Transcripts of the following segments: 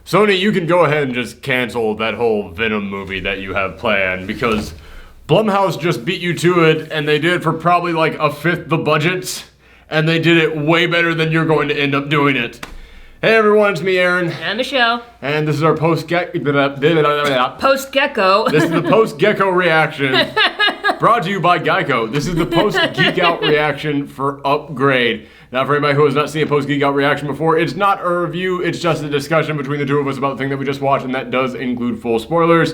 Sony, you can go ahead and just cancel that whole Venom movie that you have planned because Blumhouse just beat you to it and they did it for probably like a fifth the budget and they did it way better than you're going to end up doing it. Hey everyone, it's me, Aaron. And Michelle. And this is our post-Gecko. Post-Gecko. This is the post-Gecko reaction. Brought to you by Geekout. This is the post-Geekout reaction for Upgrade. Now, for anybody who has not seen a post-Geekout reaction before, it's not a review, it's just a discussion between the two of us about the thing that we just watched, and that does include full spoilers.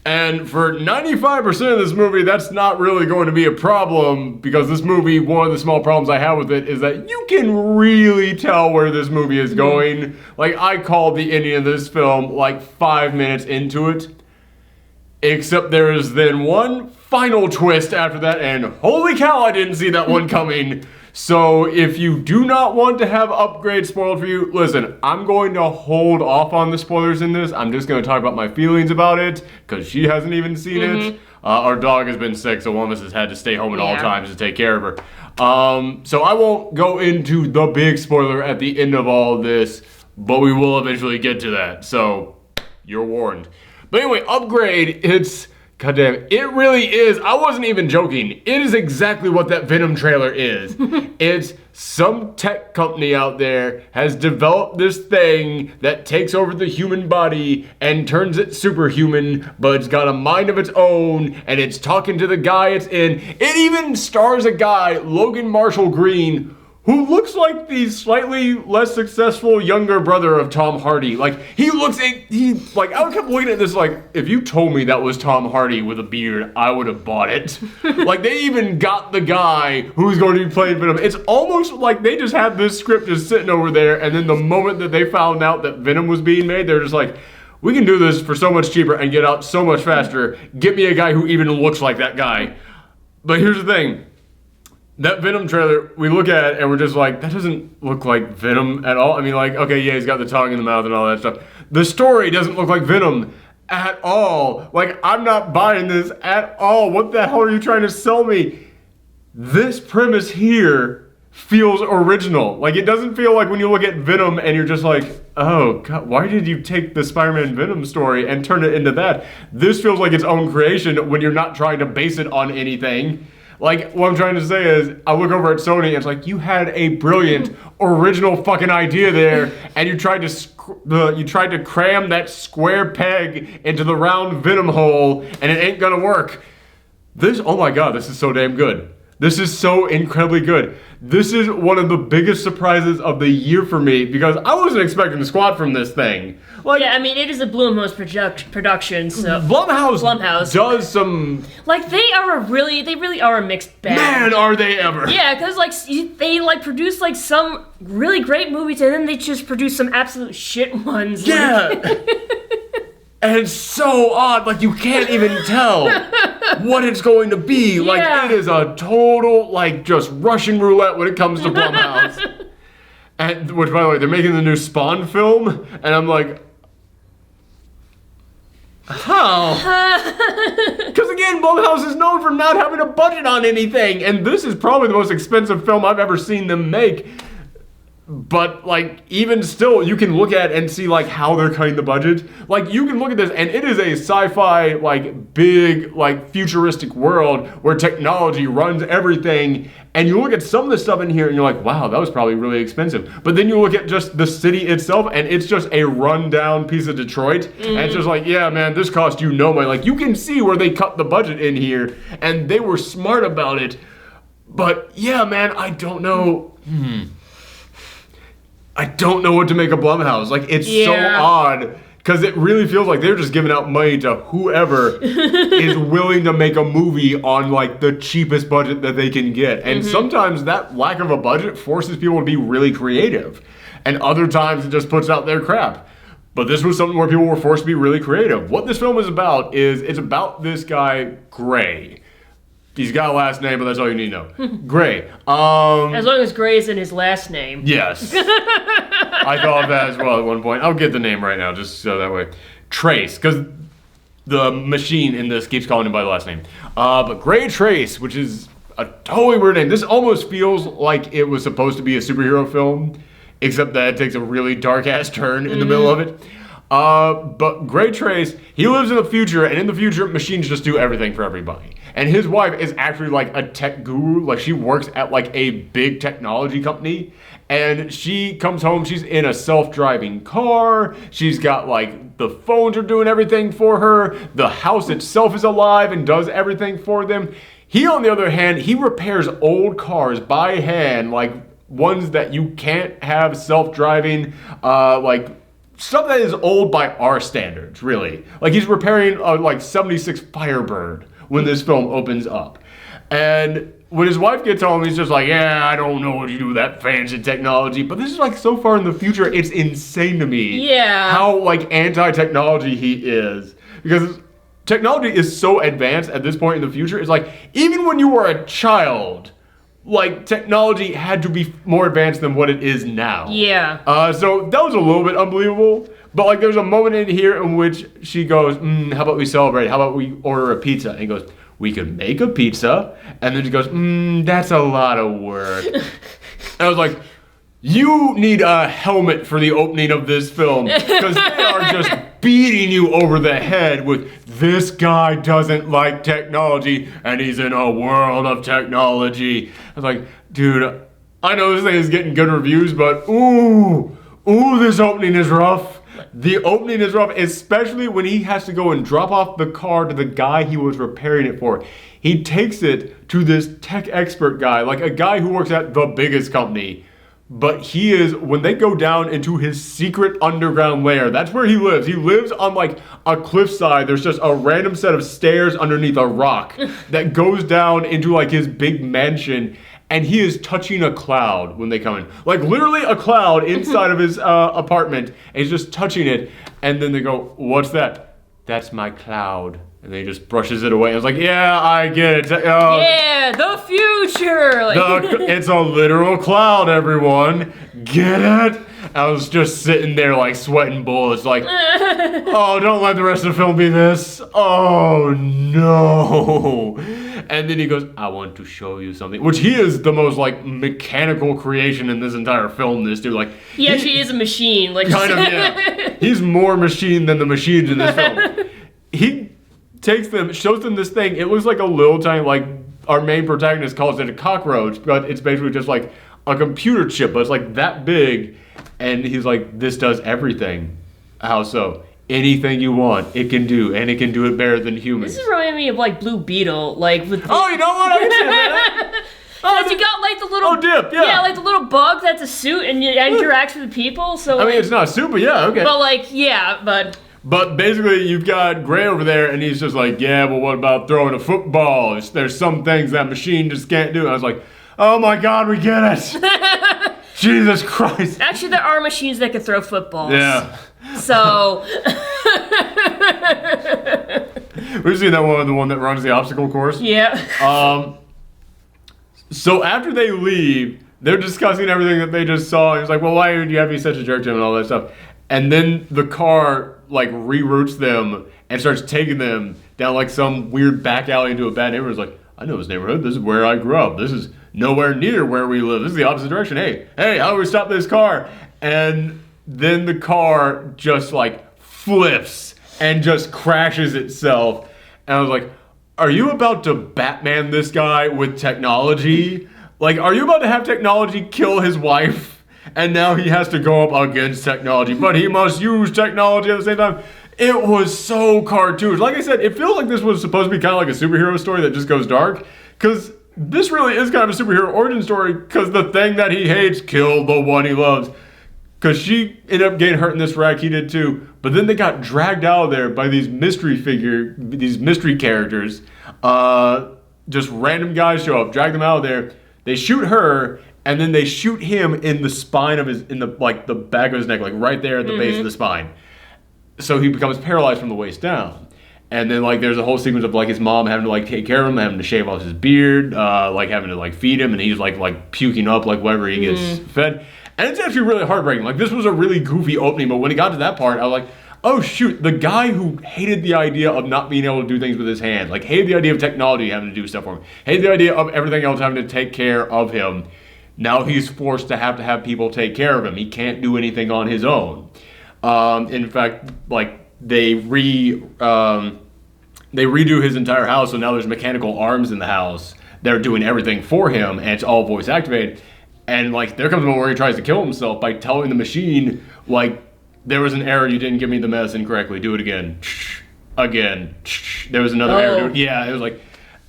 And for 95% of this movie, that's not really going to be a problem, because this movie, one of the small problems I have with it is that you can really tell where this movie is going. Like, I called the ending of this film like 5 minutes into it. Except there is then one final twist after that, and holy cow, I didn't see that one coming. So if you do not want to have Upgrade spoiled for you, listen, I'm going to hold off on the spoilers in this. I'm just going to talk about my feelings about it, because she hasn't even seen it. Our dog has been sick, so one of us has had to stay home at all times to take care of her. So I won't go into the big spoiler at the end of all this, but we will eventually get to that, so you're warned. But anyway, Upgrade, it's, goddamn, it really is, I wasn't even joking, it is exactly what that Venom trailer is. It's some tech company out there has developed this thing that takes over the human body and turns it superhuman, but it's got a mind of its own, and it's talking to the guy it's in. It even stars a guy, Logan Marshall Green, who looks like the slightly less successful younger brother of Tom Hardy. Like, he looks, I kept looking at this like, if you told me that was Tom Hardy with a beard, I would have bought it. Like, they even got the guy who's going to be playing Venom. It's almost like they just had this script just sitting over there, and then the moment that they found out that Venom was being made, they're just like, we can do this for so much cheaper and get out so much faster. Get me a guy who even looks like that guy. But here's the thing. That Venom trailer, we look at it and we're just like, that doesn't look like Venom at all. I mean, like, okay, yeah, he's got the tongue in the mouth and all that stuff. The story doesn't look like Venom at all. Like, I'm not buying this at all. What the hell are you trying to sell me? This premise here feels original. Like, it doesn't feel like when you look at Venom and you're just like, oh, God, why did you take the Spider-Man Venom story and turn it into that? This feels like its own creation when you're not trying to base it on anything. Like, what I'm trying to say is, I look over at Sony and it's like, you had a brilliant, original fucking idea there, and you tried to cram that square peg into the round Venom hole, and it ain't gonna work. This, oh my God, this is so damn good. This is so incredibly good. This is one of the biggest surprises of the year for me, because I wasn't expecting to squat from this thing. Like, yeah, I mean, it is a Blumhouse production, so... Blumhouse does some... Like, they really are a mixed bag. Man, are they ever. Yeah, because, like, they, like, produce, like, some really great movies, and then they just produce some absolute shit ones. Yeah! And it's so odd, like, you can't even tell what it's going to be. Like, it is a total, like, just Russian roulette when it comes to Blumhouse. And, which, by the way, they're making the new Spawn film, and I'm like... How? Because again, Blumhouse is known for not having a budget on anything, and this is probably the most expensive film I've ever seen them make. But, like, even still, you can look at and see, like, how they're cutting the budget. Like, you can look at this, and it is a sci-fi, like, big, like, futuristic world where technology runs everything. And you look at some of the stuff in here, and you're like, wow, that was probably really expensive. But then you look at just the city itself, and it's just a rundown piece of Detroit. And it's just like, yeah, man, this cost you no money. Like, you can see where they cut the budget in here, and they were smart about it. But, yeah, man, I don't know... I don't know what to make of Blumhouse. Like, it's so odd, because it really feels like they're just giving out money to whoever is willing to make a movie on, like, the cheapest budget that they can get. And sometimes that lack of a budget forces people to be really creative. And other times it just puts out their crap. But this was something where people were forced to be really creative. What this film is about is, it's about this guy, Gray. He's got a last name, but that's all you need to know. Gray. As long as Gray is in his last name. Yes. I thought of that as well at one point. I'll get the name right now, just so that way. Trace, because the machine in this keeps calling him by the last name. But Gray Trace, which is a totally weird name. This almost feels like it was supposed to be a superhero film, except that it takes a really dark-ass turn in the middle of it. But Gray Trace, he lives in the future, and in the future, machines just do everything for everybody. And his wife is actually like a tech guru. Like she works at like a big technology company. And she comes home, she's in a self-driving car. She's got like, the phones are doing everything for her. The house itself is alive and does everything for them. He, on the other hand, he repairs old cars by hand, like ones that you can't have self-driving, like stuff that is old by our standards, really. Like he's repairing a like 76 Firebird when this film opens up. And when his wife gets home, he's just like, yeah, I don't know what you do with that fancy technology. But this is like so far in the future, it's insane to me. Yeah. How like anti-technology he is. Because technology is so advanced at this point in the future. It's like, even when you were a child, like technology had to be more advanced than what it is now. Yeah. So that was a little bit unbelievable. But like there's a moment in here in which she goes, how about we celebrate? How about we order a pizza? And he goes, we could make a pizza. And then she goes, that's a lot of work. And I was like, you need a helmet for the opening of this film. Because they are just beating you over the head with, this guy doesn't like technology and he's in a world of technology. I was like, dude, I know this thing is getting good reviews, but ooh, this opening is rough. The opening is rough, especially when he has to go and drop off the car to the guy he was repairing it for. He takes it to this tech expert guy, like a guy who works at the biggest company. But he is, when they go down into his secret underground lair, that's where he lives. He lives on like a cliffside. There's just a random set of stairs underneath a rock that goes down into like his big mansion. And he is touching a cloud when they come in. Like literally a cloud inside of his apartment. And he's just touching it. And then they go, what's that? That's my cloud. And then he just brushes it away. I was like, yeah, I get it. Yeah, the future. It's a literal cloud, everyone. Get it? I was just sitting there like sweating bullets. Like, oh, don't let the rest of the film be this. Oh, no. And then he goes, I want to show you something. Which he is the most like mechanical creation in this entire film, this dude. Like, he actually is a machine. Like kind of, yeah. He's more machine than the machines in this film. He takes them, shows them this thing. It looks like a little tiny, like our main protagonist calls it a cockroach, but it's basically just like a computer chip, but it's like that big. And he's like, this does everything. How so? Anything you want, it can do, and it can do it better than humans. This is reminding me of like Blue Beetle, like with. Oh, you know what? I can see that. Because you got like the little. Dip, yeah. Yeah, like the little bug that's a suit and it interacts with people. So. I mean, it's not a suit, but yeah, okay. But like, yeah, but. But basically, you've got Gray over there, and he's just like, yeah, well, what about throwing a football? There's some things that machine just can't do. And I was like, oh my God, we get it. Jesus Christ. Actually, there are machines that can throw footballs. Yeah. So. We've seen that one, the one that runs the obstacle course. Yeah. So after they leave, they're discussing everything that they just saw. He's like, well, why did you have to be such a jerk to him and all that stuff? And then the car, like, reroutes them and starts taking them down, like, some weird back alley into a bad neighborhood. It's like, I know this neighborhood. This is where I grew up. This is nowhere near where we live. This is the opposite direction. Hey, how do we stop this car? And then the car just, like, flips and just crashes itself. And I was like, are you about to Batman this guy with technology? Like, are you about to have technology kill his wife? And now he has to go up against technology, but he must use technology at the same time. It was so cartoonish. Like I said, it feels like this was supposed to be kind of like a superhero story that just goes dark. Because this really is kind of a superhero origin story, because the thing that he hates killed the one he loves. Because she ended up getting hurt in this wreck, he did too. But then they got dragged out of there by these mystery characters. Just random guys show up, drag them out of there. They shoot her, and then they shoot him in the spine of the back of his neck, like right there at the base of the spine. So he becomes paralyzed from the waist down. And then like there's a whole sequence of like his mom having to like take care of him, having to shave off his beard, like having to like feed him, and he's like puking up like whenever he gets fed. And it's actually really heartbreaking. Like this was a really goofy opening, but when it got to that part, I was like, oh shoot, the guy who hated the idea of not being able to do things with his hands, like hated the idea of technology having to do stuff for him, hated the idea of everything else having to take care of him. Now he's forced to have people take care of him. He can't do anything on his own. In fact, like they redo his entire house, so now there's mechanical arms in the house. They're doing everything for him, and it's all voice activated. And like there comes a moment where he tries to kill himself by telling the machine, like, there was an error, you didn't give me the medicine correctly, do it again. Again. There was another error. Yeah, it was like,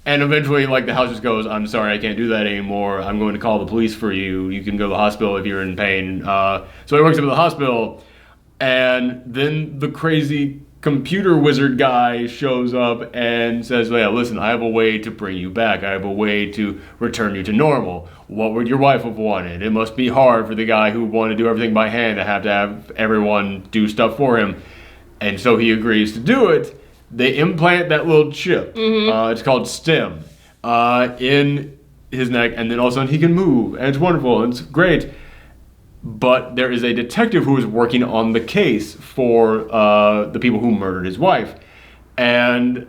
and eventually like the house just goes, I'm sorry, I can't do that anymore. I'm going to call the police for you. You can go to the hospital if you're in pain. So he works up at the hospital, and then the crazy computer wizard guy shows up and says, yeah, listen, I have a way to bring you back. I have a way to return you to normal. What would your wife have wanted? It must be hard for the guy who wanted to do everything by hand to have everyone do stuff for him. And so he agrees to do it. They implant that little chip. It's called STEM in his neck, and then all of a sudden he can move, and it's wonderful, and it's great. But there is a detective who is working on the case for the people who murdered his wife. And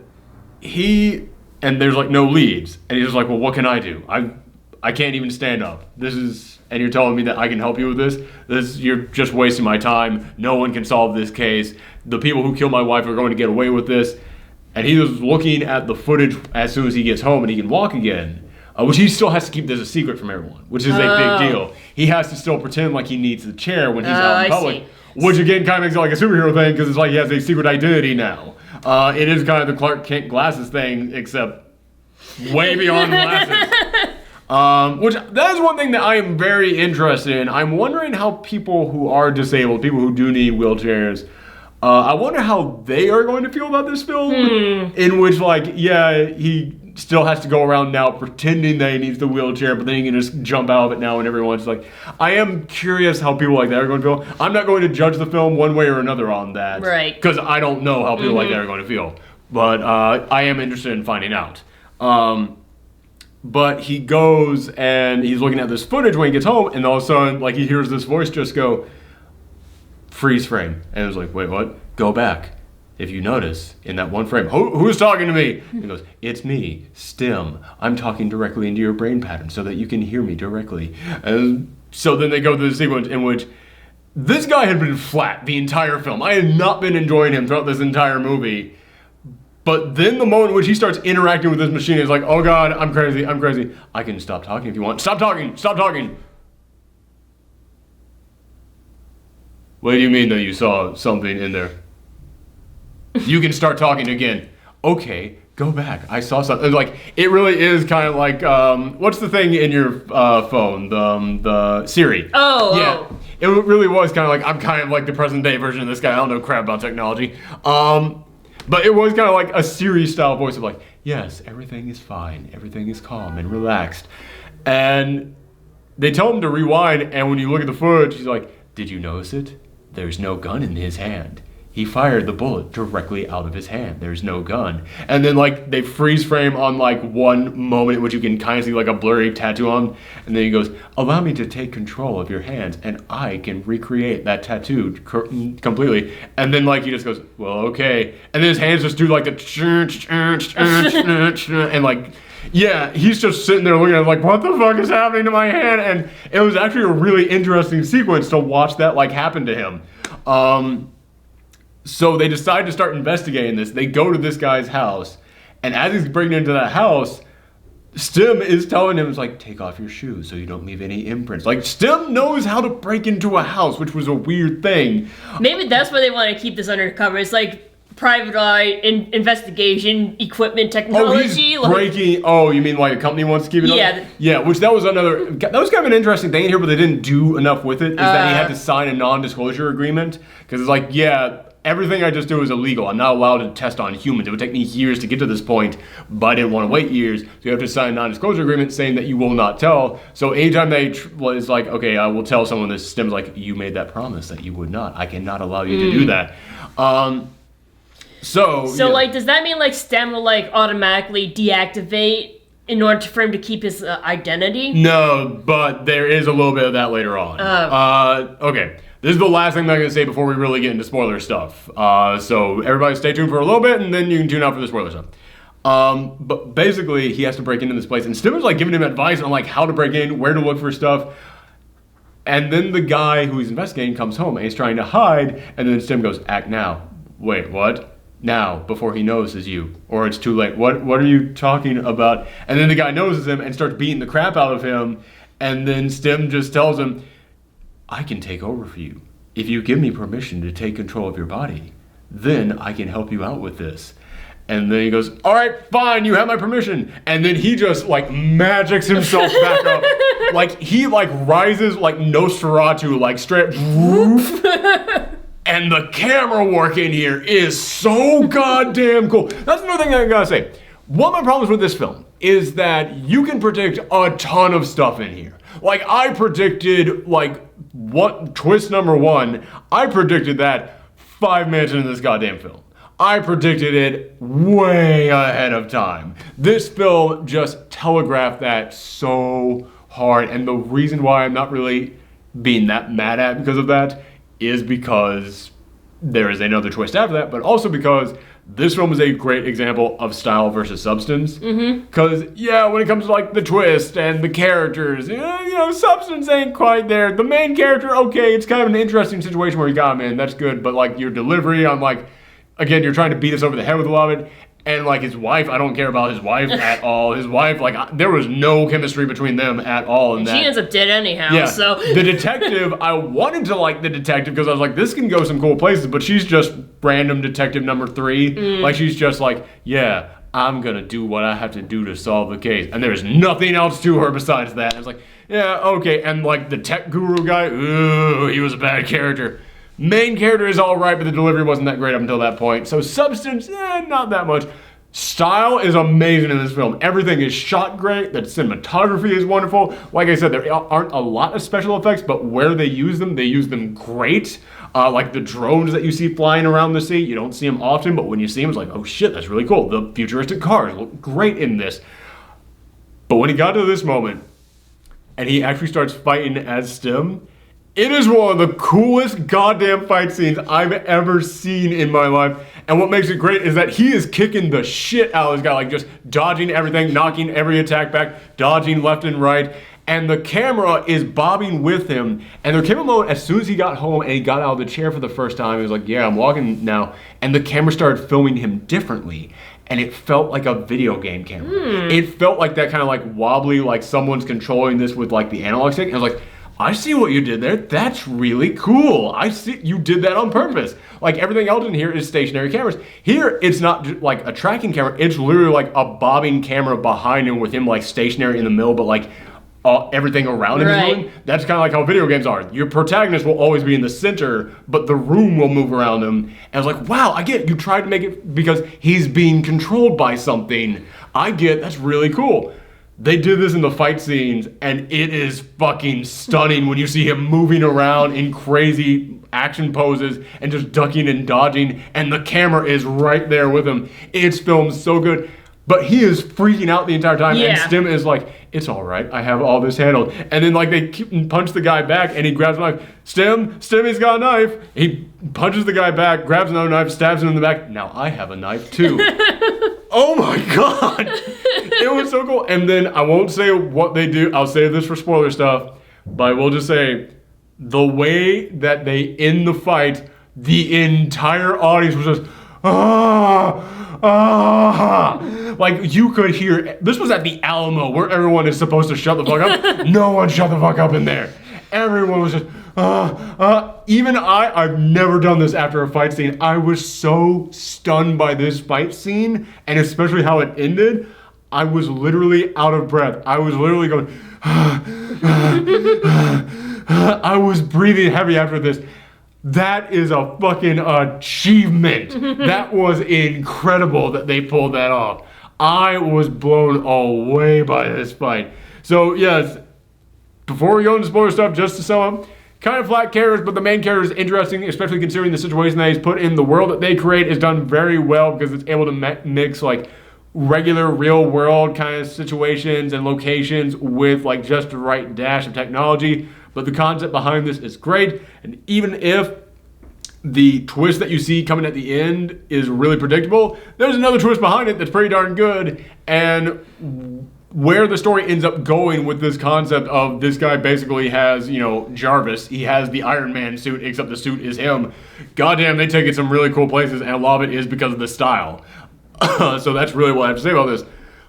there's like no leads. And he's just like, well, what can I do? I can't even stand up. And you're telling me that I can help you with this? You're just wasting my time. No one can solve this case. The people who killed my wife are going to get away with this. And he was looking at the footage as soon as he gets home and he can walk again. Which he still has to keep this a secret from everyone, which is a big deal. He has to still pretend like he needs the chair when he's out in public, which again kind of makes it like a superhero thing because it's like he has a secret identity now. It is kind of the Clark Kent glasses thing, except way beyond glasses. Which that is one thing that I am very interested in. I'm wondering how people who are disabled, people who do need wheelchairs, I wonder how they are going to feel about this film. In which, like, yeah, he still has to go around now pretending that he needs the wheelchair, but then he can just jump out of it now and everyone's like, I am curious how people like that are going to feel. I'm not going to judge the film one way or another on that. Right. Because I don't know how people like that are going to feel. But I am interested in finding out. But he goes and he's looking at this footage when he gets home, and all of a sudden, like, he hears this voice just go, freeze frame. And it was like, wait, what? Go back. If you notice, in that one frame, who's talking to me? He goes, it's me, STEM. I'm talking directly into your brain pattern so that you can hear me directly. And so then they go through the sequence in which this guy had been flat the entire film. I had not been enjoying him throughout this entire movie. But then the moment in which he starts interacting with this machine is like, oh God, I'm crazy. I can stop talking if you want. Stop talking. What do you mean that you saw something in there? You can start talking again. Okay, go back. I saw something. Like, it really is kind of like, what's the thing in your phone? The Siri. Yeah. It really was kind of like, I'm kind of like the present day version of this guy. I don't know crap about technology. But it was kind of like a Siri style voice of like, yes, everything is fine. Everything is calm and relaxed. And they tell him to rewind, and when you look at the footage, he's like, did you notice it? There's no gun in his hand. He fired the bullet directly out of his hand. There's no gun. And then, like, they freeze frame on, like, one moment in which you can kind of see, like, a blurry tattoo on him. And then he goes, allow me to take control of your hands, and I can recreate that tattoo completely. And then, like, he just goes, well, okay. And then his hands just do, like, the and, like, yeah, he's just sitting there looking at it like, what the fuck is happening to my hand? And it was actually a really interesting sequence to watch that, like, happen to him. So they decide to start investigating this. They go to this guy's house, and as he's breaking into that house, Stim is telling him, it's like, take off your shoes so you don't leave any imprints. Like, Stim knows how to break into a house, which was a weird thing. Maybe that's why they want to keep this undercover. It's like private eye investigation equipment technology. Oh, he's breaking. Oh, you mean like a company wants to keep it? Yeah. Yeah, which that was kind of an interesting thing in here, but they didn't do enough with it. Is that he had to sign a non-disclosure agreement because it's like, yeah, everything I just do is illegal. I'm not allowed to test on humans. It would take me years to get to this point, but I didn't want to wait years. So you have to sign a non-disclosure agreement saying that you will not tell. So anytime it's like, okay, I will tell someone this, Stim's like, you made that promise that you would not. I cannot allow you to do that. So yeah. Like, does that mean like Stem will like automatically deactivate in order for him to keep his identity? No, but there is a little bit of that later on. Okay. This is the last thing I'm going to say before we really get into spoiler stuff. So everybody stay tuned for a little bit, and then you can tune out for the spoiler stuff. But basically, he has to break into this place, and Stim is like giving him advice on like how to break in, where to look for stuff. And then the guy who he's investigating comes home and he's trying to hide, and then Stim goes, act now. Wait, what? Now, before he notices you, or it's too late. What are you talking about? And then the guy notices him and starts beating the crap out of him, and then Stim just tells him, I can take over for you. If you give me permission to take control of your body, then I can help you out with this. And then he goes, all right, fine, you have my permission. And then he just like magics himself back up. Like he like rises like Nosferatu, like straight and the camera work in here is so goddamn cool. That's another thing I gotta say. One of my problems with this film is that you can predict a ton of stuff in here. Like I predicted like what twist number 1, I predicted that 5 minutes into this goddamn film. I predicted it way ahead of time. This film just telegraphed that so hard, and the reason why I'm not really being that mad at because of that is because there is another twist after that, but also because this film is a great example of style versus substance. Because, yeah, when it comes to, like, the twist and the characters, you know, substance ain't quite there. The main character, okay, it's kind of an interesting situation where you got him in, that's good, but, like, your delivery on, like, again, you're trying to beat us over the head with a lot of it. And, like, his wife, I don't care about his wife at all. His wife, like, there was no chemistry between them at all in that. She ends up dead anyhow, yeah. so. The detective, I wanted to like the detective because I was like, this can go some cool places, but she's just random detective number 3. Like, she's just like, yeah, I'm gonna do what I have to do to solve the case. And there's nothing else to her besides that. I was like, yeah, okay. And, like, the tech guru guy, ooh, he was a bad character. Main character is all right, but the delivery wasn't that great up until that point. So substance, not that much. Style is amazing in this film. Everything is shot great. The cinematography is wonderful. Like I said, there aren't a lot of special effects, but where they use them great. Like the drones that you see flying around the sea, you don't see them often, but when you see them, it's like, oh shit, that's really cool. The futuristic cars look great in this. But when he got to this moment, and he actually starts fighting as Stim, it is one of the coolest goddamn fight scenes I've ever seen in my life. And what makes it great is that he is kicking the shit out of this guy, like just dodging everything, knocking every attack back, dodging left and right. And the camera is bobbing with him. And there came a moment as soon as he got home and he got out of the chair for the first time, he was like, yeah, I'm walking now. And the camera started filming him differently. And it felt like a video game camera. It felt like that kind of like wobbly, like someone's controlling this with like the analog stick. And I was like, I see what you did there. That's really cool. I see you did that on purpose. Like everything else in here is stationary cameras. Here, it's not like a tracking camera. It's literally like a bobbing camera behind him with him like stationary in the middle, but like everything around him is moving. That's kind of like how video games are. Your protagonist will always be in the center, but the room will move around him. And I was like, wow, I get it. You tried to make it because he's being controlled by something. I get, that's really cool. They did this in the fight scenes, and it is fucking stunning when you see him moving around in crazy action poses and just ducking and dodging, and the camera is right there with him. It's filmed so good, but he is freaking out the entire time, and Stim is like, it's all right, I have all this handled. And then like they punch the guy back, and he grabs a knife. Stimmy's got a knife. He punches the guy back, grabs another knife, stabs him in the back. Now I have a knife too. Oh my god! It was so cool. And then I won't say what they do. I'll save this for spoiler stuff. But I will just say, the way that they end the fight, the entire audience was just, like you could hear, this was at the Alamo where everyone is supposed to shut the fuck up. No one shut the fuck up in there. Everyone was just, even I've never done this after a fight scene. I was so stunned by this fight scene, and especially how it ended. I was literally out of breath. I was literally going, I was breathing heavy after this. That is a fucking achievement. That was incredible that they pulled that off. I was blown away by this fight. So yes, before we go into spoiler stuff, just to sum up, kind of flat characters, but the main character is interesting, especially considering the situation that he's put in. The world that they create is done very well because it's able to mix like regular real world kind of situations and locations with like just the right dash of technology. But the concept behind this is great, and even if the twist that you see coming at the end is really predictable, there's another twist behind it that's pretty darn good. And where the story ends up going with this concept of this guy basically has, you know, Jarvis. He has the Iron Man suit, except the suit is him. Goddamn, they take it some really cool places, and a lot of it is because of the style. So that's really what I have to say about this.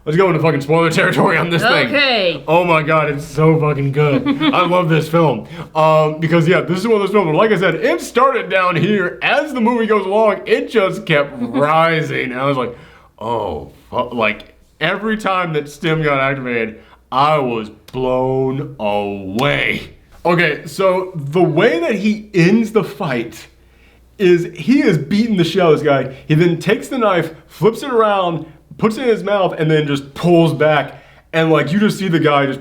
Let's go into fucking spoiler territory on this thing. Okay. Oh my god, it's so fucking good. I love this film. Because, yeah, this is one of those films where, like I said, it started down here. As the movie goes along, it just kept rising. And I was like, oh, fuck. Like, every time that Stim got activated, I was blown away. Okay, so the way that he ends the fight is he is beating the shit out of this guy. He then takes the knife, flips it around, puts it in his mouth, and then just pulls back. And, like, you just see the guy just...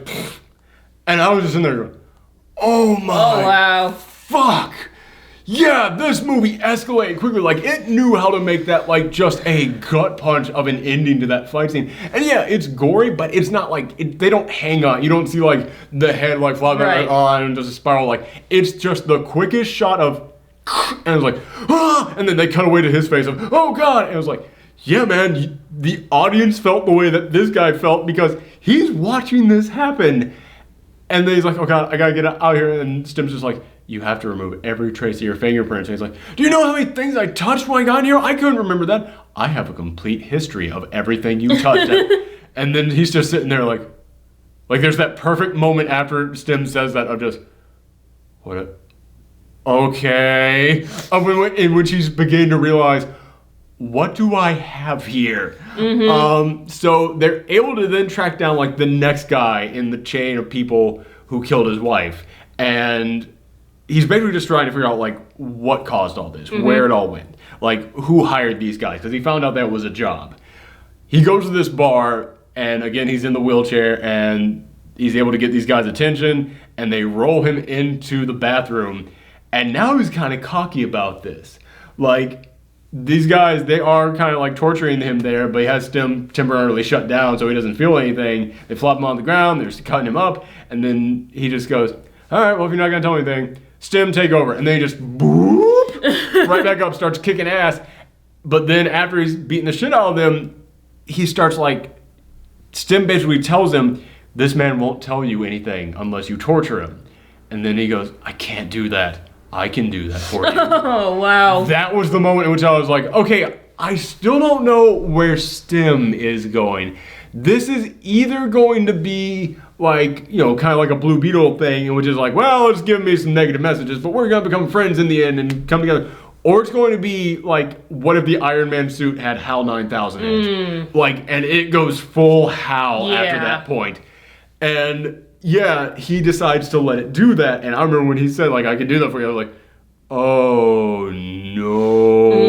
And I was just in there going, oh my... Oh, wow. Fuck! Yeah, this movie escalated quickly. Like, it knew how to make that, like, just a gut punch of an ending to that fight scene. And yeah, it's gory, but it's not like, they don't hang on. You don't see, like, the head, like, fly back on and just a spiral. Like, it's just the quickest shot of, and it's like, ah! And then they cut away to his face of, oh god! And it was like, yeah, man, the audience felt the way that this guy felt because he's watching this happen. And then he's like, oh god, I gotta get out here. And Stim's just like, you have to remove every trace of your fingerprints. And he's like, do you know how many things I touched when I got in here? I couldn't remember that. I have a complete history of everything you touched. And then he's just sitting there like there's that perfect moment after Stim says that of just, what? Okay. In which he's beginning to realize, what do I have here? Mm-hmm. So they're able to then track down like the next guy in the chain of people who killed his wife. And he's basically just trying to figure out like what caused all this, where it all went, like who hired these guys, because he found out that it was a job. He goes to this bar, and again he's in the wheelchair, and he's able to get these guys' attention, and they roll him into the bathroom, and now he's kind of cocky about this. Like, these guys, they are kind of like torturing him there, but he has Stim temporarily shut down so he doesn't feel anything. They flop him on the ground, they're just cutting him up, and then he just goes, all right, well, if you're not going to tell me anything, Stim, take over. And then he just boop, right back up, starts kicking ass. But then after he's beating the shit out of them, he starts like, Stim basically tells him, this man won't tell you anything unless you torture him. And then he goes, I can't do that. I can do that for you. Oh, wow. That was the moment in which I was like, okay, I still don't know where Stim is going. This is either going to be like, you know, kind of like a Blue Beetle thing, which is like, well, it's giving me some negative messages, but we're going to become friends in the end and come together. Or it's going to be like, what if the Iron Man suit had HAL 9000 in it? Like, and it goes full HAL after that point. And yeah, he decides to let it do that. And I remember when he said, like, I can do that for you, I was like, oh no.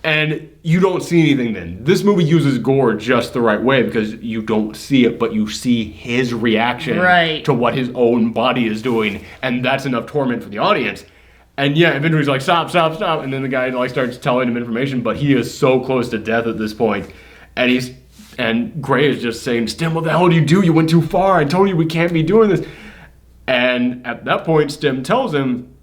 And you don't see anything then. This movie uses gore just the right way because you don't see it, but you see his reaction to what his own body is doing. And that's enough torment for the audience. And yeah, eventually he's like, stop, stop, stop. And then the guy like starts telling him information, but he is so close to death at this point. And Gray is just saying, Stim, what the hell do you do? You went too far. I told you we can't be doing this. And at that point, Stim tells him,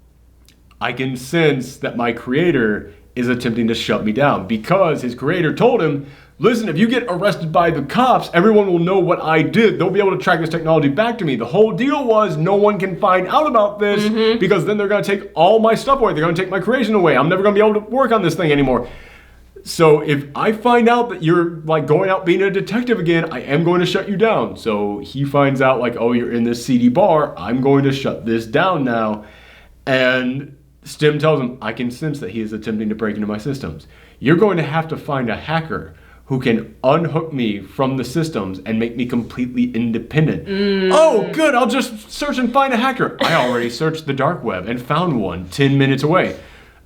I can sense that my creator is attempting to shut me down because his creator told him, listen, if you get arrested by the cops, everyone will know what I did. They'll be able to track this technology back to me. The whole deal was no one can find out about this because then they're going to take all my stuff away. They're going to take my creation away. I'm never going to be able to work on this thing anymore. So if I find out that you're like going out being a detective again, I am going to shut you down. So he finds out like, oh, you're in this seedy bar. I'm going to shut this down now. And Stim tells him, I can sense that he is attempting to break into my systems. You're going to have to find a hacker who can unhook me from the systems and make me completely independent. Oh, good, I'll just search and find a hacker. I already searched the dark web and found one 10 minutes away.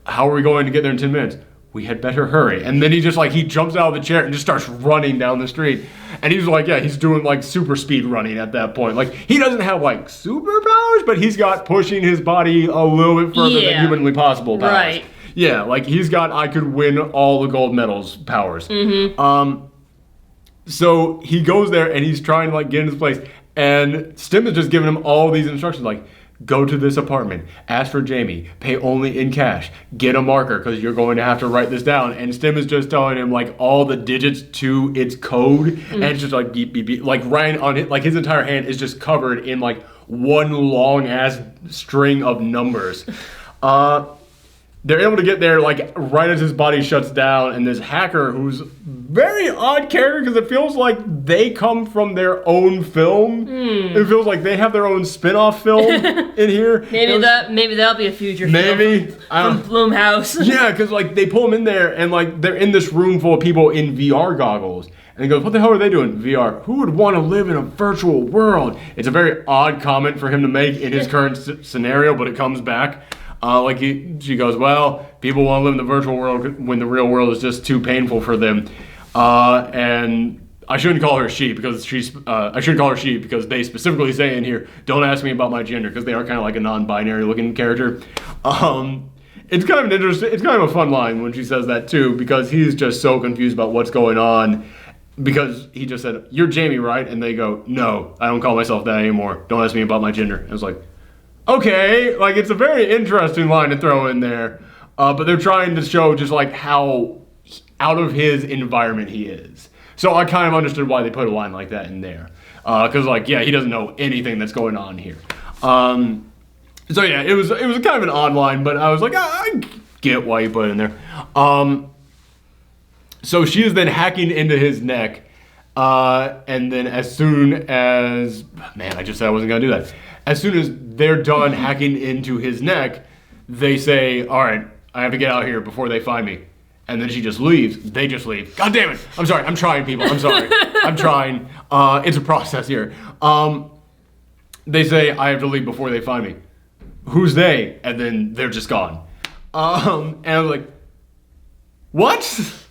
How are we going to get there in 10 minutes? We had better hurry. And then he just like, he jumps out of the chair and just starts running down the street. And he's like, yeah, he's doing like super speed running at that point. Like, he doesn't have like superpowers, but he's got pushing his body a little bit further than humanly possible powers. Right. Yeah, like he's got I could win all the gold medals powers. So he goes there and he's trying to like get in his place. And Stim is just giving him all these instructions like, go to this apartment, ask for Jamie, pay only in cash, get a marker because you're going to have to write this down. And Stim is just telling him like all the digits to its code, and it's just like beep beep beep. Like Ryan on it, like his entire hand is just covered in like one long ass string of numbers. They're able to get there like right as his body shuts down, and this hacker who's very odd character because it feels like they come from their own film. It feels like they have their own spin-off film in here. Maybe that'll be a future maybe film from Blumhouse. Yeah, because like they pull him in there and like they're in this room full of people in VR goggles. And he goes, what the hell are they doing? VR. Who would want to live in a virtual world? It's a very odd comment for him to make in his current scenario, but it comes back. She goes, well, people want to live in the virtual world when the real world is just too painful for them. And I shouldn't call her she because I shouldn't call her she because they specifically say in here, don't ask me about my gender, because they are kind of like a non-binary looking character. It's kind of an interesting, it's kind of a fun line when she says that too, because he's just so confused about what's going on. Because he just said, you're Jamie, right? And they go, no, I don't call myself that anymore. Don't ask me about my gender. And I was like, okay, like it's a very interesting line to throw in there. But they're trying to show just like how out of his environment he is. So I kind of understood why they put a line like that in there. Because like, yeah, he doesn't know anything that's going on here. So yeah, it was kind of an odd line, but I was like, I get why you put it in there. So she is then hacking into his neck, and then as soon as, man, I just said I wasn't gonna do that. As soon as they're done hacking into his neck, they say, all right, I have to get out of here before they find me. And then she just leaves. They just leave. God damn it. I'm sorry. I'm trying, people. I'm sorry. I'm trying. It's a process here. They say, I have to leave before they find me. Who's they? And then they're just gone. And I was like, what?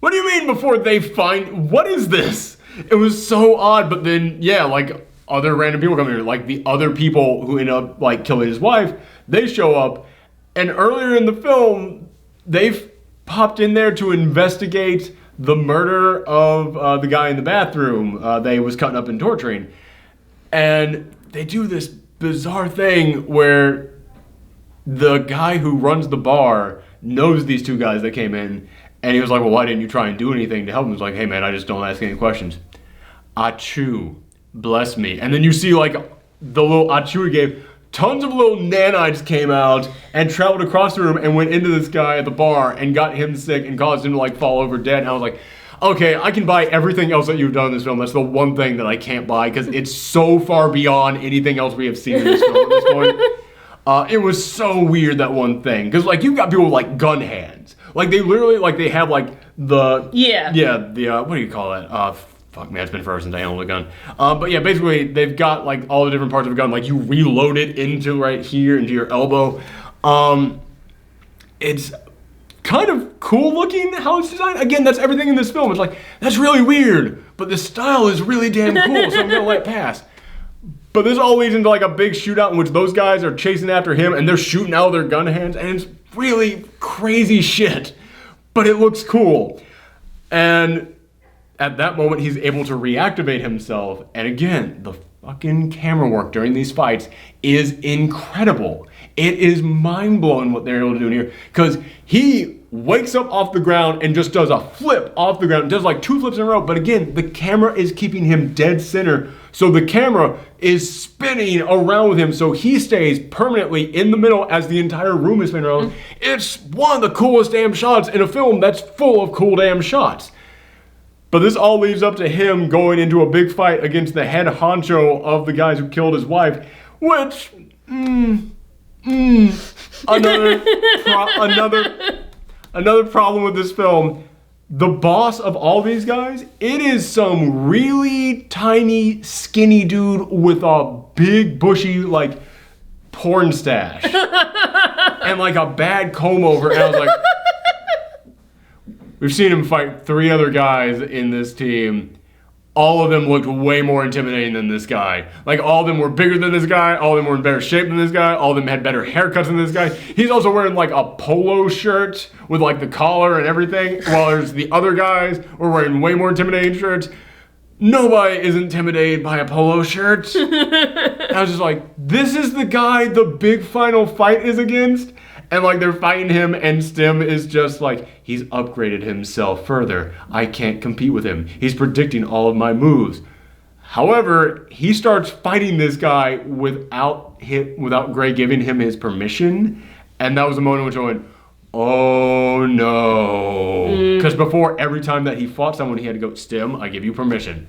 What do you mean before they find, what is this? It was so odd, but then, yeah, like, other random people come here, like the other people who end up, like, killing his wife, they show up, and earlier in the film, they've popped in there to investigate the murder of the guy in the bathroom they was cutting up and torturing, and they do this bizarre thing where the guy who runs the bar knows these two guys that came in. And he was like, well, why didn't you try and do anything to help him? He was like, hey, man, I just don't ask any questions. Achoo, bless me. And then you see, like, the little achoo he gave. Tons of little nanites came out and traveled across the room and went into this guy at the bar and got him sick and caused him to, like, fall over dead. And I was like, okay, I can buy everything else that you've done in this film. That's the one thing that I can't buy because it's so far beyond anything else we have seen in this film at this point. It was so weird, that one thing. Because, like, you've got people with, like, gun hands. Like, they literally, like, they have, like, the... Yeah. Yeah, the, what do you call it? Fuck, man, it's been forever since I owned a gun. But, yeah, basically, they've got, like, all the different parts of a gun. Like, you reload it into right here, into your elbow. It's kind of cool looking how it's designed. Again, that's everything in this film. It's like, that's really weird, but the style is really damn cool, so I'm gonna let it pass. But this all leads into, like, a big shootout in which those guys are chasing after him, and they're shooting out of their gun hands, and it's really crazy shit, but it looks cool. And at that moment, he's able to reactivate himself. And again, the fucking camera work during these fights is incredible. It is mind-blowing what they're able to do in here. Because he wakes up off the ground and just does a flip off the ground. Does like 2 flips in a row. But again, the camera is keeping him dead center. So the camera is spinning around with him. So he stays permanently in the middle as the entire room is spinning around. It's one of the coolest damn shots in a film that's full of cool damn shots. But this all leads up to him going into a big fight against the head honcho of the guys who killed his wife. Which, another problem with this film. The boss of all these guys, it is some really tiny, skinny dude with a big, bushy, like, porn stash. And, like, a bad comb over. And I was like, we've seen him fight 3 other guys in this team. All of them looked way more intimidating than this guy. Like, all of them were bigger than this guy. All of them were in better shape than this guy. All of them had better haircuts than this guy. He's also wearing, like, a polo shirt with, like, the collar and everything. While there's the other guys were wearing way more intimidating shirts. Nobody is intimidated by a polo shirt. I was just like, this is the guy the big final fight is against? And like they're fighting him and Stim is just like, he's upgraded himself further. I can't compete with him. He's predicting all of my moves. However, he starts fighting this guy without Gray giving him his permission. And that was the moment in which I went, oh no. Because before, every time that he fought someone, he had to go, Stim, I give you permission.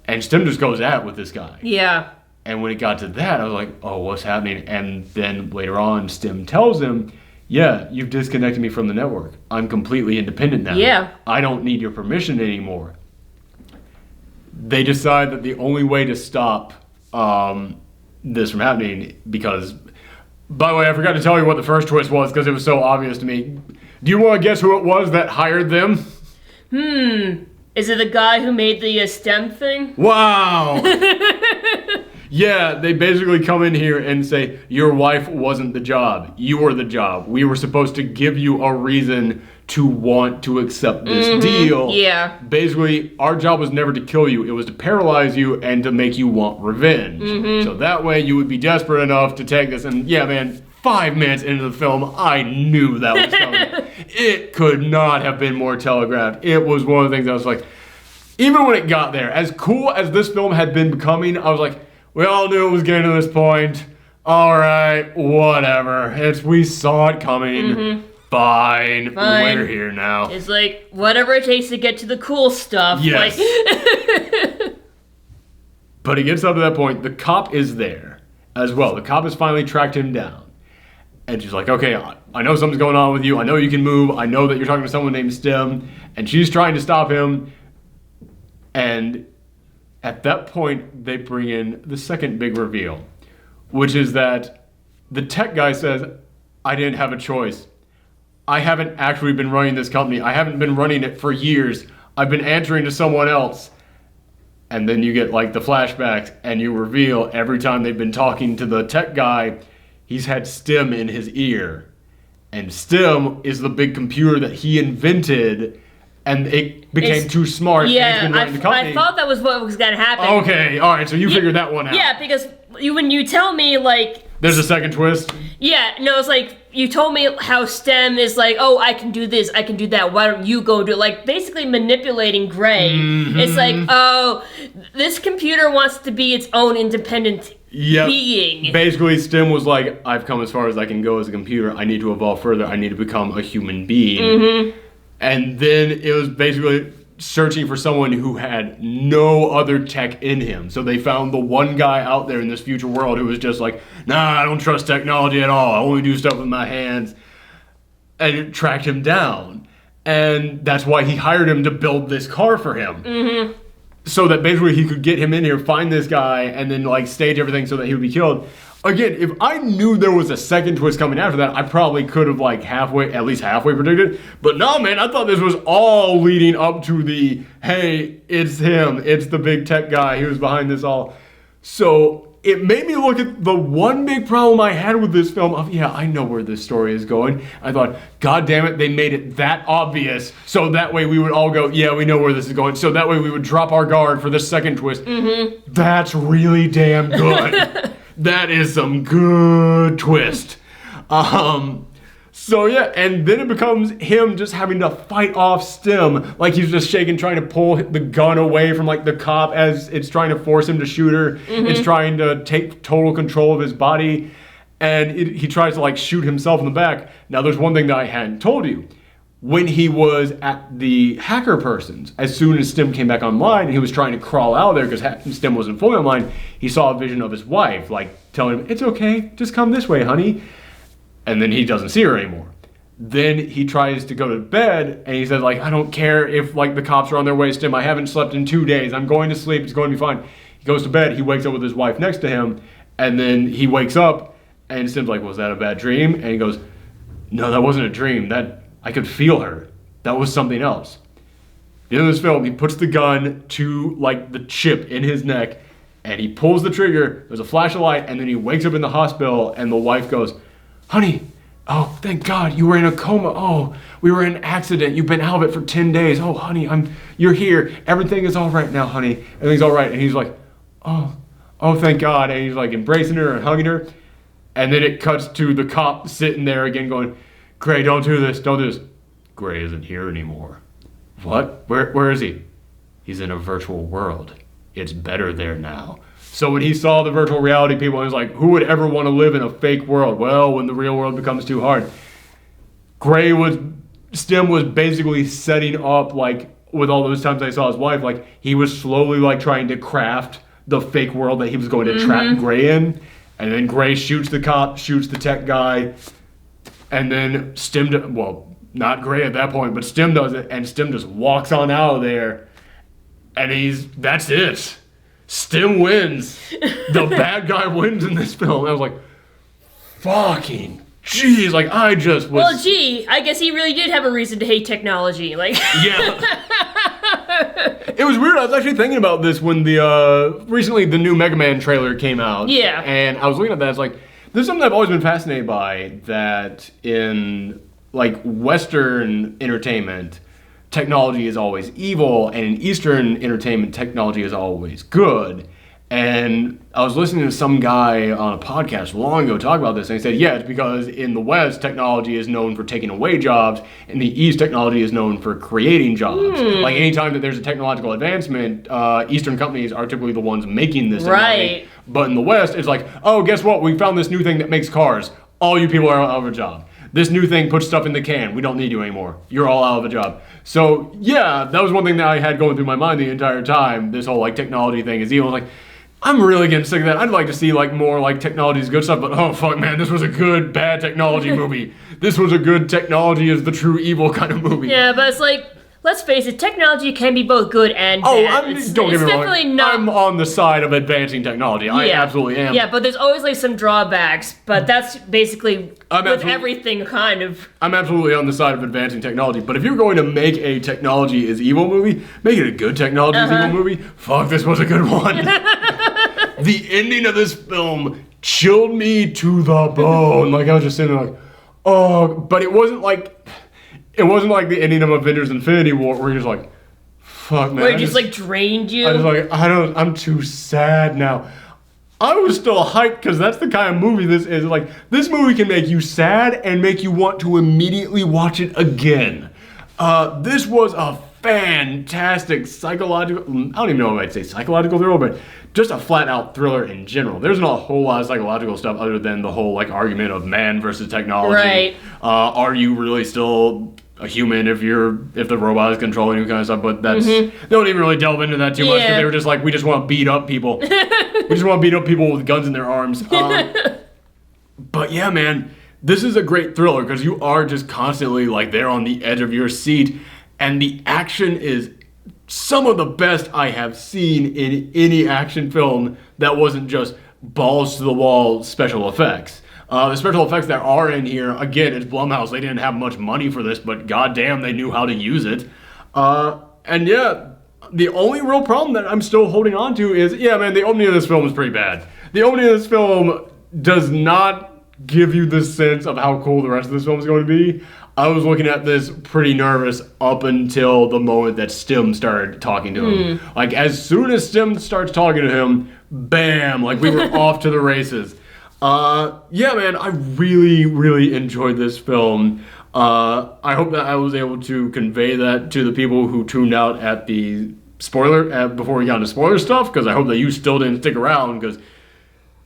And Stim just goes at it with this guy. Yeah. And when it got to that, I was like, oh, what's happening? And then later on, Stim tells him, yeah, you've disconnected me from the network. I'm completely independent now. Yeah. I don't need your permission anymore. They decide that the only way to stop this from happening, because, by the way, I forgot to tell you what the first twist was because it was so obvious to me. Do you want to guess who it was that hired them? Is it the guy who made the STEM thing? Wow! Yeah, they basically come in here and say, your wife wasn't the job. You were the job. We were supposed to give you a reason to want to accept this deal. Yeah. Basically, our job was never to kill you. It was to paralyze you and to make you want revenge. So that way you would be desperate enough to take this. And yeah, man, 5 minutes into the film, I knew that was coming. It could not have been more telegraphed. It was one of the things I was like, even when it got there, as cool as this film had been becoming, I was like, we all knew it was getting to this point. All right, whatever. We saw it coming. Fine. We're here now. It's like, whatever it takes to get to the cool stuff. Yes. Like But it gets up to that point. The cop is there as well. The cop has finally tracked him down. And she's like, okay, I know something's going on with you. I know you can move. I know that you're talking to someone named Stim. And she's trying to stop him. And at that point, they bring in the second big reveal, which is that the tech guy says, I didn't have a choice. I haven't actually been running this company. I haven't been running it for years. I've been answering to someone else. And then you get like the flashbacks and you reveal every time they've been talking to the tech guy, he's had Stim in his ear. And Stim is the big computer that he invented, and it became too smart. Yeah, and he's been running the company. I thought that was what was gonna happen. Okay, all right, so you figured that one out. Yeah, because when you tell me like there's a second twist. Yeah, no, it's like you told me how STEM is like, oh, I can do this, I can do that. Why don't you go do it? Like basically manipulating Gray. It's like, oh, this computer wants to be its own independent being. Basically, Stim was like, I've come as far as I can go as a computer. I need to evolve further. I need to become a human being. And then it was basically searching for someone who had no other tech in him. So they found the one guy out there in this future world who was just like, nah, I don't trust technology at all. I only do stuff with my hands. And it tracked him down. And that's why he hired him to build this car for him. So that basically he could get him in here, find this guy, and then like stage everything so that he would be killed. Again, if I knew there was a second twist coming after that, I probably could have like at least halfway predicted. But no, man, I thought this was all leading up to the, hey, it's him. It's the big tech guy who was behind this all. So it made me look at the one big problem I had with this film of, yeah, I know where this story is going. I thought, God damn it, they made it that obvious. So that way we would all go, yeah, we know where this is going. So that way we would drop our guard for the second twist. That's really damn good. That is some good twist. So yeah, and then it becomes him just having to fight off Stim. Like he's just shaking, trying to pull the gun away from like the cop as it's trying to force him to shoot her. It's trying to take total control of his body. And he tries to like shoot himself in the back. Now there's one thing that I hadn't told you. When he was at the hacker person's, as soon as Stim came back online, and he was trying to crawl out of there because Stim wasn't fully online, he saw a vision of his wife, like telling him, it's okay, just come this way, honey. And then he doesn't see her anymore. Then he tries to go to bed, and he says, like, I don't care if like the cops are on their way, Stim, I haven't slept in 2 days, I'm going to sleep, it's going to be fine. He goes to bed, he wakes up with his wife next to him, and then he wakes up, and Stim's like, was that a bad dream? And he goes, no, that wasn't a dream, I could feel her. That was something else. At the end of this film, he puts the gun to like the chip in his neck and he pulls the trigger. There's a flash of light and then he wakes up in the hospital and the wife goes, honey, Oh, thank God, you were in a coma. Oh, we were in an accident. You've been out of it for 10 days. Oh, honey, you're here. Everything is all right now, honey. Everything's all right. And he's like, oh, thank God. And he's like embracing her and hugging her. And then it cuts to the cop sitting there again going, Gray, don't do this. Don't do this. Gray isn't here anymore. What? Where is he? He's in a virtual world. It's better there now. So when he saw the virtual reality people, he was like, who would ever want to live in a fake world? Well, when the real world becomes too hard. Stim was basically setting up, like, with all those times I saw his wife, like, he was slowly, like, trying to craft the fake world that he was going to trap Gray in. And then Gray shoots the cop, shoots the tech guy, and then Stim, not Gray at that point, but Stim does it, and Stim just walks on out of there, and that's it. Stim wins. The bad guy wins in this film. I was like, fucking jeez, like I just was... Well, gee, I guess he really did have a reason to hate technology, like... Yeah. It was weird, I was actually thinking about this when recently the new Mega Man trailer came out. Yeah. And I was looking at that, it's like, this is something I've always been fascinated by, that in, like, Western entertainment, technology is always evil, and in Eastern entertainment, technology is always good. And I was listening to some guy on a podcast long ago talk about this, and he said, yeah, it's because in the West, technology is known for taking away jobs, and the East, technology is known for creating jobs. Like, anytime that there's a technological advancement, Eastern companies are typically the ones making this technology. Right. But in the West, it's like, oh, guess what? We found this new thing that makes cars. All you people are out of a job. This new thing puts stuff in the can. We don't need you anymore. You're all out of a job. So, yeah, that was one thing that I had going through my mind the entire time. This whole, like, technology thing is evil. Like, I'm really getting sick of that. I'd like to see, like, more, like, technology's good stuff, but, oh, fuck, man, this was a good, bad technology movie. This was a good technology is the true evil kind of movie. Yeah, but it's like, let's face it, technology can be both good and bad. Don't get me wrong. Definitely not... I'm on the side of advancing technology. I absolutely am. Yeah, but there's always, like, some drawbacks, but that's basically everything, kind of. I'm absolutely on the side of advancing technology, but if you're going to make a technology is evil movie, make it a good technology is evil movie. Fuck, this was a good one. The ending of this film chilled me to the bone. Like, I was just sitting there like, oh, but it wasn't like the ending of Avengers Infinity War where you're just like, fuck, man. Where it just like drained you. I was like, I'm too sad now. I was still hyped because that's the kind of movie this is. Like, this movie can make you sad and make you want to immediately watch it again. This was a fantastic psychological, I don't even know if I'd say psychological thriller, but just a flat out thriller in general. There's not a whole lot of psychological stuff other than the whole like argument of man versus technology. Right. Are you really still a human if the robot is controlling you kind of stuff? But that's, they don't even really delve into that too much because they were just like, we just want to beat up people. We just want to beat up people with guns in their arms. But yeah, man, this is a great thriller because you are just constantly like there on the edge of your seat. And the action is some of the best I have seen in any action film that wasn't just balls to the wall special effects. The special effects that are in here, again, it's Blumhouse. They didn't have much money for this, but goddamn, they knew how to use it. And yeah, the only real problem that I'm still holding on to is, yeah, man, the opening of this film is pretty bad. The opening of this film does not give you the sense of how cool the rest of this film is going to be. I was looking at this pretty nervous up until the moment that Stim started talking to him. Like, as soon as Stim starts talking to him, bam, like we were off to the races. Yeah, man, I really, really enjoyed this film. I hope that I was able to convey that to the people who tuned out at the spoiler, before we got into spoiler stuff, because I hope that you still didn't stick around, because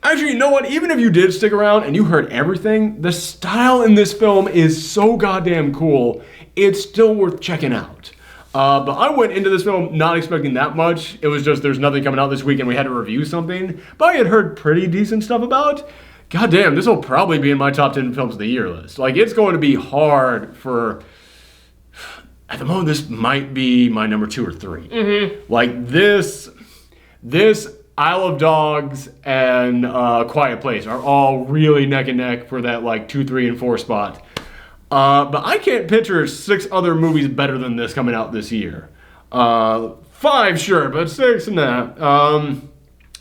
actually, you know what? Even if you did stick around and you heard everything, the style in this film is so goddamn cool, it's still worth checking out. But I went into this film not expecting that much. It was just there's nothing coming out this week and we had to review something. But I had heard pretty decent stuff about. Goddamn, this will probably be in my top 10 films of the year list. Like, it's going to be hard for... At the moment, this might be my number 2 or 3. Like, this Isle of Dogs and Quiet Place are all really neck and neck for that like 2, 3, and 4 spot. But I can't picture 6 other movies better than this coming out this year. 5, sure, but 6, nah.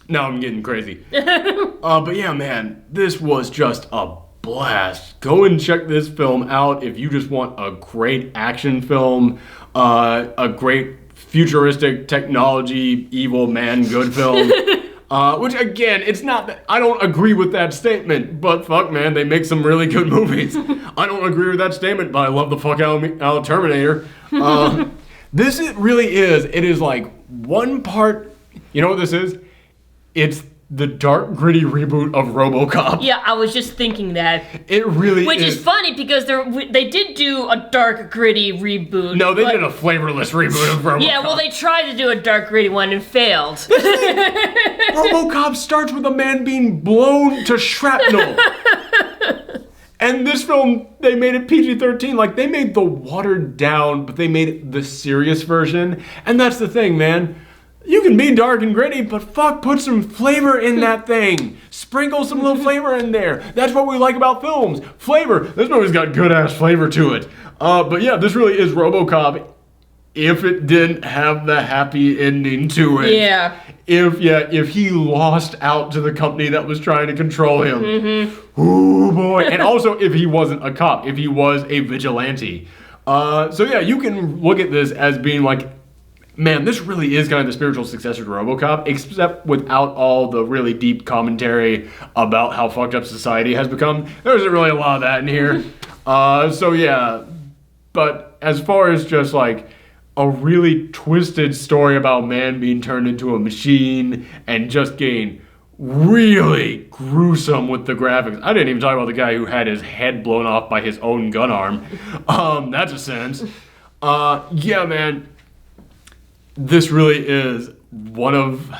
Now I'm getting crazy. But yeah, man, this was just a blast. Go and check this film out if you just want a great action film, a great futuristic technology, evil man, good film. Which again, it's not that I don't agree with that statement, but fuck man, they make some really good movies. I don't agree with that statement, but I love the fuck out of Terminator. This really is. It is like one part. You know what this is? It's the dark, gritty reboot of RoboCop. Yeah, I was just thinking that. It really Which is funny because they did do a dark, gritty reboot. No, they did a flavorless reboot of RoboCop. Yeah, well, they tried to do a dark, gritty one and failed. RoboCop starts with a man being blown to shrapnel. And this film, they made it PG-13. Like, they made the watered down, but they made it the serious version. And that's the thing, man. You can be dark and gritty, but fuck, put some flavor in that thing. Sprinkle some little flavor in there. That's what we like about films. Flavor. This movie's got good-ass flavor to it. But yeah, this really is RoboCop if it didn't have the happy ending to it. Yeah. If he lost out to the company that was trying to control him. Mm-hmm. Ooh, boy. And also if he wasn't a cop, if he was a vigilante. So yeah, you can look at this as being like, man, this really is kind of the spiritual successor to RoboCop, except without all the really deep commentary about how fucked up society has become. There isn't really a lot of that in here. So yeah, but as far as just like a really twisted story about man being turned into a machine and just getting really gruesome with the graphics. I didn't even talk about the guy who had his head blown off by his own gun arm. That's a sentence. Yeah, man. This really is one of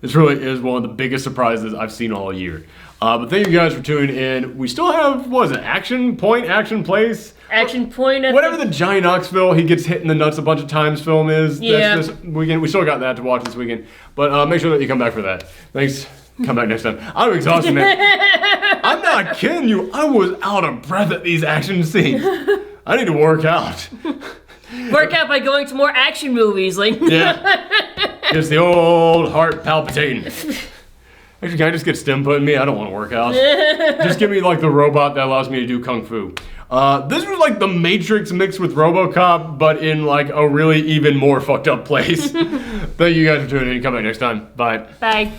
the biggest surprises I've seen all year. But thank you guys for tuning in. We still have, what is it, Action Point, Action Place? Action Point. Whatever the Johnny Knoxville, he gets hit in the nuts a bunch of times film is. Yeah. That's this weekend. We still got that to watch this weekend. But make sure that you come back for that. Thanks. Come back next time. I'm exhausted, man. I'm not kidding you. I was out of breath at these action scenes. I need to work out. Work out by going to more action movies, like. Yeah. It's the old heart palpitating. Actually, can I just get stim put in me? I don't want to work out. Just give me like the robot that allows me to do kung fu. This was like the Matrix mixed with RoboCop, but in like a really even more fucked up place. Thank you guys for tuning in. Come back next time. Bye. Bye.